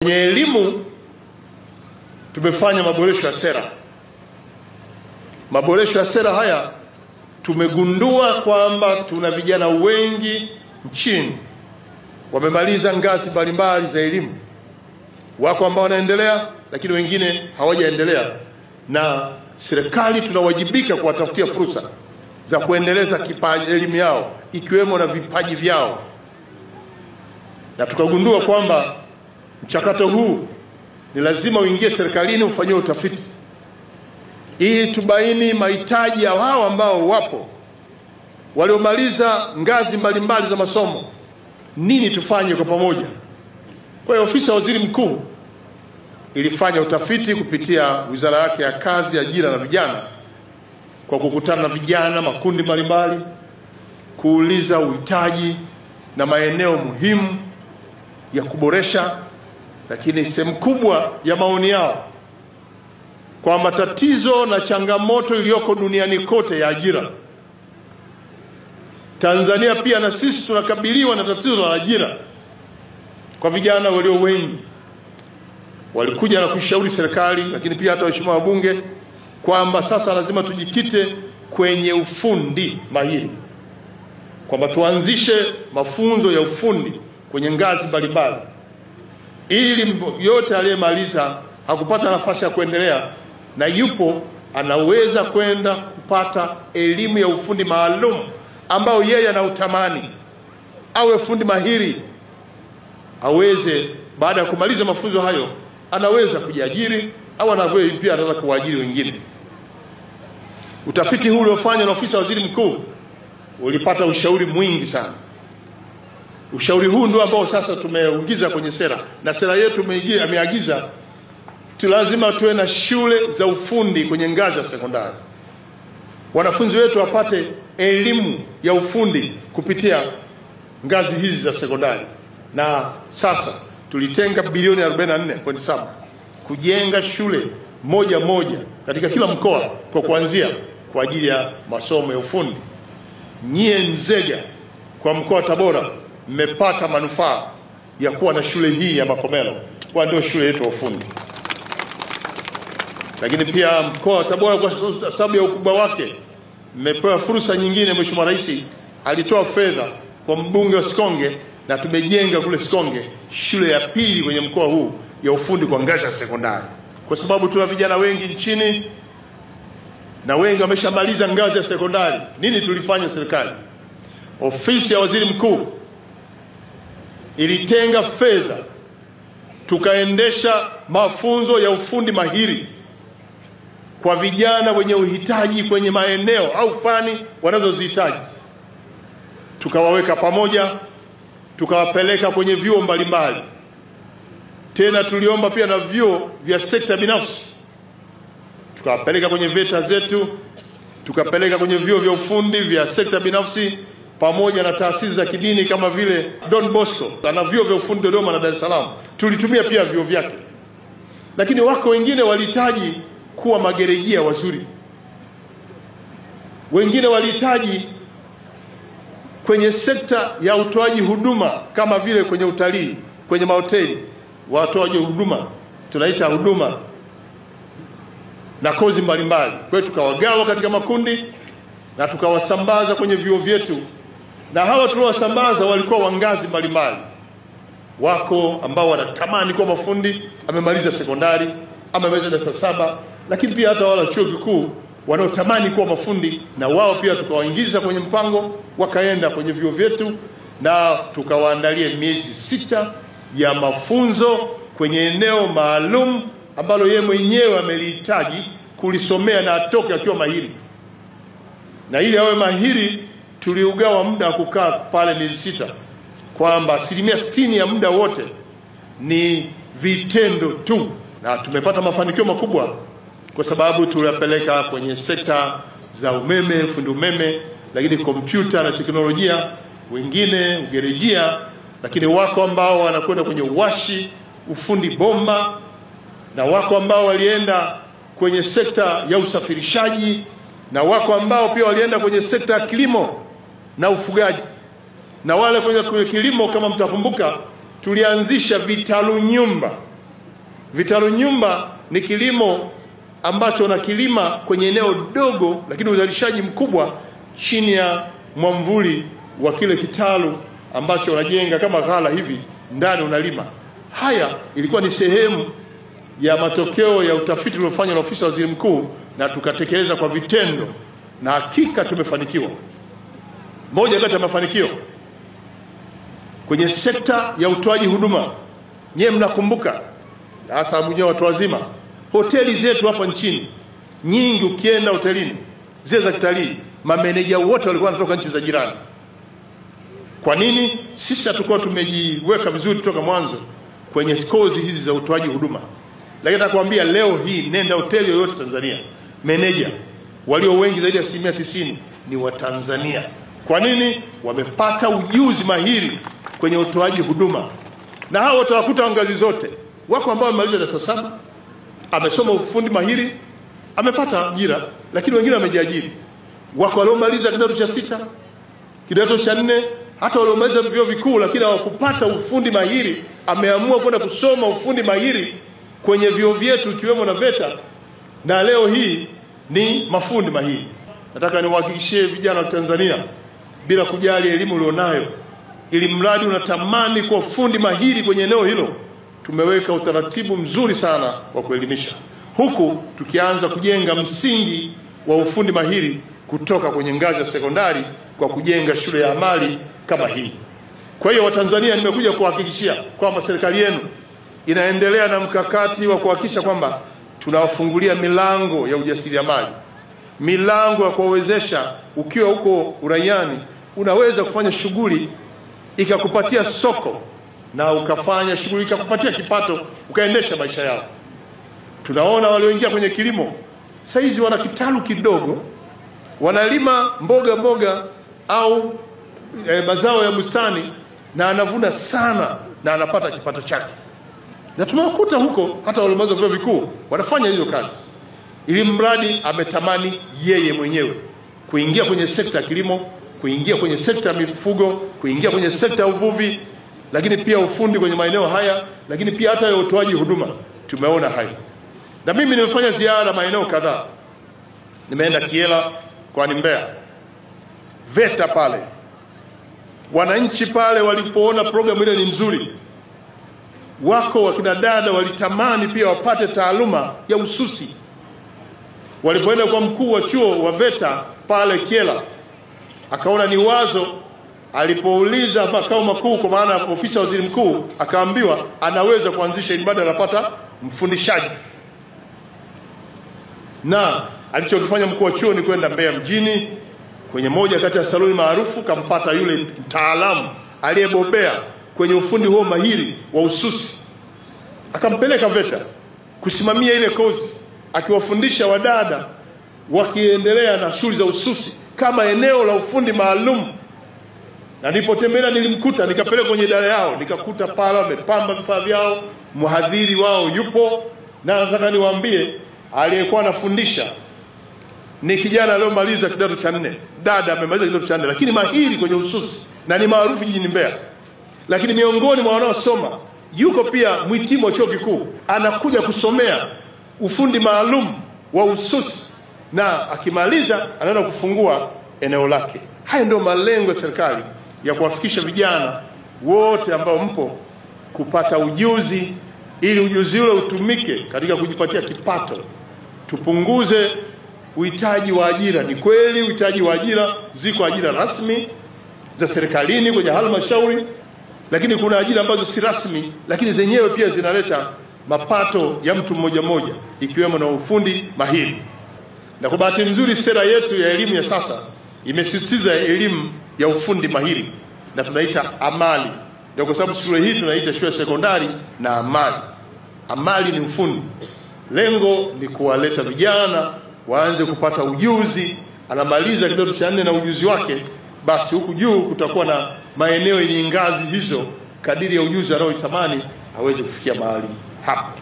Kwenye elimu tumefanya maboresho ya sera. Maboresho ya sera haya tumegundua kwamba tuna vijana wengi nchini wamemaliza ngazi mbalimbali za elimu. Wako ambao wanaendelea lakini wengine hawajaendelea, na serikali tunawajibika kuwatafutia fursa za kuendeleza kipaji elimu yao ikiwemo na vipaji vyao. Na tukagundua kwamba mchakato huu ni lazima uingie serikalini ufanywe utafiti ili tubaini mahitaji ya hao ambao wapo waliomaliza ngazi mbalimbali za masomo, nini tufanye kwa pamoja. Kwa hiyo ofisi ya Waziri Mkuu ilifanya utafiti kupitia wizara yake ya Kazi, Ajira na Vijana, kwa kukutana na vijana makundi mbalimbali, kuuliza uhitaji na maeneo muhimu ya kuboresha. Lakini sehemu kubwa ya maoni yao kwa matatizo na changamoto iliyoko duniani kote ya ajira. Tanzania pia na sisi tunakabiliwa na tatizo la ajira kwa vijana walio wengi. Walikuja na kushauri serikali, lakini pia hata waheshimiwa wabunge, kwamba sasa lazima tujikite kwenye ufundi mahiri, kwamba tuanzishe mafunzo ya ufundi kwenye ngazi mbalimbali, ili yote aliyemaliza hakupata nafasi ya kuendelea na yupo anaweza kwenda kupata elimu ya ufundi maalum ambao yeye anautamani, awe fundi mahiri, aweze baada ya kumaliza mafunzo hayo anaweza kujiajiri au anaweza pia anaweza kuajiri wengine. Utafiti huu uliofanywa na ofisi ya Waziri Mkuu ulipata ushauri mwingi sana. Ushauri huu ndio ambao sasa tumeingiza kwenye sera, na sera yetu ameagiza lazima tuwe na shule za ufundi kwenye ngazi ya sekondari. Wanafunzi wetu wapate elimu ya ufundi kupitia ngazi hizi za sekondari. Na sasa tulitenga bilioni 44.7 kujenga shule moja katika kila mkoa kwa kuanzia kwa ajili ya masomo ya ufundi. Nyie Nzega kwa mkoa wa Tabora mmepata manufaa ya kuwa na shule hii ya Makomelo, kwa ndio shule yetu ya ufundi. Lakini pia mkoa wa Tabora kwa sababu ya ukubwa wake mmepewa fursa nyingine. Mheshimiwa Rais alitoa fedha kwa mbunge wa Sikonge na tumejenga kule Sikonge shule ya pili kwenye mkoa huu ya ufundi kwa ngazi ya sekondari, kwa sababu tuna vijana wengi nchini na wengi wameshamaliza ngazi ya sekondari. Nini tulifanya serikali? Ofisi ya Waziri Mkuu ilitenga fedha tukaendesha mafunzo ya ufundi mahiri kwa vijana wenye uhitaji kwenye maeneo au fani wanazozihitaji. Tukawaweka pamoja, tukawapeleka kwenye vyuo mbalimbali. Tena tuliomba pia na vyuo vya sekta binafsi, tukawapeleka kwenye VETA zetu, tukapeleka kwenye vyuo vya ufundi vya sekta binafsi, pamoja na taasisi za kidini kama vile Don Bosco na vyuo vya ufundi Dodoma na Dar es Salaam. Tulitumia pia vyuo vyake. Lakini wako wengine walihitaji kuwa magerejia wazuri, wengine walihitaji kwenye sekta ya utoaji huduma kama vile kwenye utalii, kwenye mahoteli, watoaji huduma tunaita huduma na kozi mbalimbali. Kwa hiyo tukawagawa katika makundi na tukawasambaza kwenye vyuo vyetu, na hawa tuliowasambaza walikuwa wa ngazi mbalimbali. Wako ambao wanatamani kuwa mafundi, amemaliza sekondari, amemaliza darasa 7, lakini pia hata wale chuo kikuu wanaotamani kuwa mafundi, na wao pia tukawaingiza kwenye mpango, wakaenda kwenye vyuo vyetu na tukawaandalia miezi 6 ya mafunzo kwenye eneo maalum ambalo yeye mwenyewe amelihitaji kulisomea na atoke akiwa mahiri. Na ili awe mahiri tuliugawa muda wa kukaa pale miezi 6, kwamba 60% ya muda wote ni vitendo tu, na tumepata mafanikio makubwa kwa sababu tuliwapeleka kwenye sekta za umeme, fundi umeme, lakini kompyuta na teknolojia, wengine ugerejia, lakini wako ambao wanakwenda kwenye uwashi, ufundi bomba, na wako ambao walienda kwenye sekta ya usafirishaji, na wako ambao pia walienda kwenye sekta ya kilimo na ufugaji. Na wale kwenye kilimo, kama mtakumbuka, tulianzisha vitalu nyumba Vitalu nyumba ni kilimo ambacho unakilima kwenye eneo dogo, lakini uzalishaji mkubwa chini ya mwamvuli wa kile kitalu ambacho unajenga kama ghala hivi, ndani unalima. Haya ilikuwa ni sehemu ya matokeo ya utafiti uliofanywa na ofisi ya waziri mkuu, na tukatekeleza kwa vitendo, na hakika tumefanikiwa. Moja kati ya mafanikio kwenye sekta ya utoaji huduma, nyewe mnakumbuka, hasa mwenyewe watu wazima, hoteli zetu hapa nchini nyingi, ukienda hotelini zile za kitalii, mameneja wote walikuwa wanatoka nchi za jirani. Kwa nini? Sisi hatukuwa tumejiweka vizuri toka mwanzo kwenye kozi hizi za utoaji huduma. Lakini nakwambia leo hii, nenda hoteli yoyote Tanzania, meneja walio wengi zaidi ya 90% ni wa Tanzania. Kwa nini? Wamepata ujuzi mahiri kwenye utoaji huduma. Na hao utawakuta ngazi zote. Wako ambao wamemaliza darasa 7, amesoma ufundi mahiri, amepata ajira, lakini wengine wamejiajiri. Wako waliomaliza kidato cha 6, kidato cha 4, hata waliomaliza vyuo vikuu lakini hawakupata ufundi mahiri, ameamua kwenda kusoma ufundi mahiri kwenye vyuo vyetu ikiwemo na VETA, na leo hii ni mafundi mahiri. Nataka niwahakikishie vijana wa Tanzania, bila kujali elimu ulionayo, ili mradi unatamani kuwa fundi mahiri kwenye eneo hilo, tumeweka utaratibu mzuri sana wa kuelimisha, huku tukianza kujenga msingi wa ufundi mahiri kutoka kwenye ngazi ya sekondari kwa kujenga shule ya amali kama hii. Kwa hiyo Watanzania, nimekuja kuhakikishia kwamba serikali yenu inaendelea na mkakati wa kuhakikisha kwamba tunawafungulia milango ya ujasiriamali, milango ya kuwawezesha. Ukiwa huko uraiani unaweza kufanya shughuli ikakupatia soko, na ukafanya shughuli ikakupatia kipato, ukaendesha maisha yao. Tunaona walioingia kwenye kilimo saizi wana kitalu kidogo, wanalima mboga au mazao ya bustani, na anavuna sana na anapata kipato chake. Na tumewakuta huko hata waliomaliza vyuo vikuu wanafanya hizo kazi, ili mradi ametamani yeye mwenyewe kuingia kwenye sekta ya kilimo, kuingia kwenye sekta ya mifugo, kuingia kwenye sekta ya uvuvi, lakini pia ufundi kwenye maeneo haya, lakini pia hata ya utoaji huduma. Tumeona hayo. Na mimi nimefanya ziara maeneo kadhaa. Nimeenda Kiela kwani Mbeya, VETA pale. Wananchi pale walipoona programu ile ni nzuri, wako wakina dada walitamani pia wapate taaluma ya ususi. Walipoenda kwa mkuu wa chuo wa VETA pale Kiela, akaona ni wazo. Alipouliza makao makuu, kwa maana ofisi ya waziri mkuu, akaambiwa anaweza kuanzisha ibada, anapata mfundishaji. Na alichokifanya mkuu wa chuo ni kwenda Mbeya mjini kwenye moja kati ya saloni maarufu, kampata yule mtaalamu aliyebobea kwenye ufundi huo mahiri wa ususi, akampeleka VETA kusimamia ile kozi, akiwafundisha wadada wakiendelea na shughuli za ususi kama eneo la ufundi maalum. Na nilipotembelea nilimkuta, nikapeleka kwenye idara yao, nikakuta pale wamepamba vifaa vyao, mhadhiri wao yupo. Na nataka niwaambie, aliyekuwa anafundisha ni kijana aliyomaliza kidato cha 4, dada amemaliza kidato cha 4, lakini mahiri kwenye ususi na ni maarufu jijini Mbeya. Lakini miongoni mwa wanaosoma yuko pia mhitimu wa chuo kikuu, anakuja kusomea ufundi maalum wa ususi, na akimaliza anaenda kufungua eneo lake. Haya ndio malengo ya serikali ya kuwafikisha vijana wote ambao mpo kupata ujuzi, ili ujuzi ule utumike katika kujipatia kipato. Tupunguze uhitaji wa ajira. Ni kweli uhitaji wa ajira, ziko ajira rasmi za serikalini kwenye halmashauri, lakini kuna ajira ambazo si rasmi, lakini zenyewe pia zinaleta mapato ya mtu mmoja mmoja, ikiwemo na ufundi mahiri. Na kwa bahati nzuri, sera yetu ya elimu ya sasa imesisitiza elimu ya ufundi mahiri, na tunaita amali. Ndio kwa sababu shule hii tunaita shule sekondari na amali. Amali ni ufundi. Lengo ni kuwaleta vijana waanze kupata ujuzi, anamaliza kidato cha 4 na ujuzi wake, basi huku juu kutakuwa na maeneo yenye ngazi hizo kadiri ya ujuzi anaoitamani aweze kufikia mahali hapa.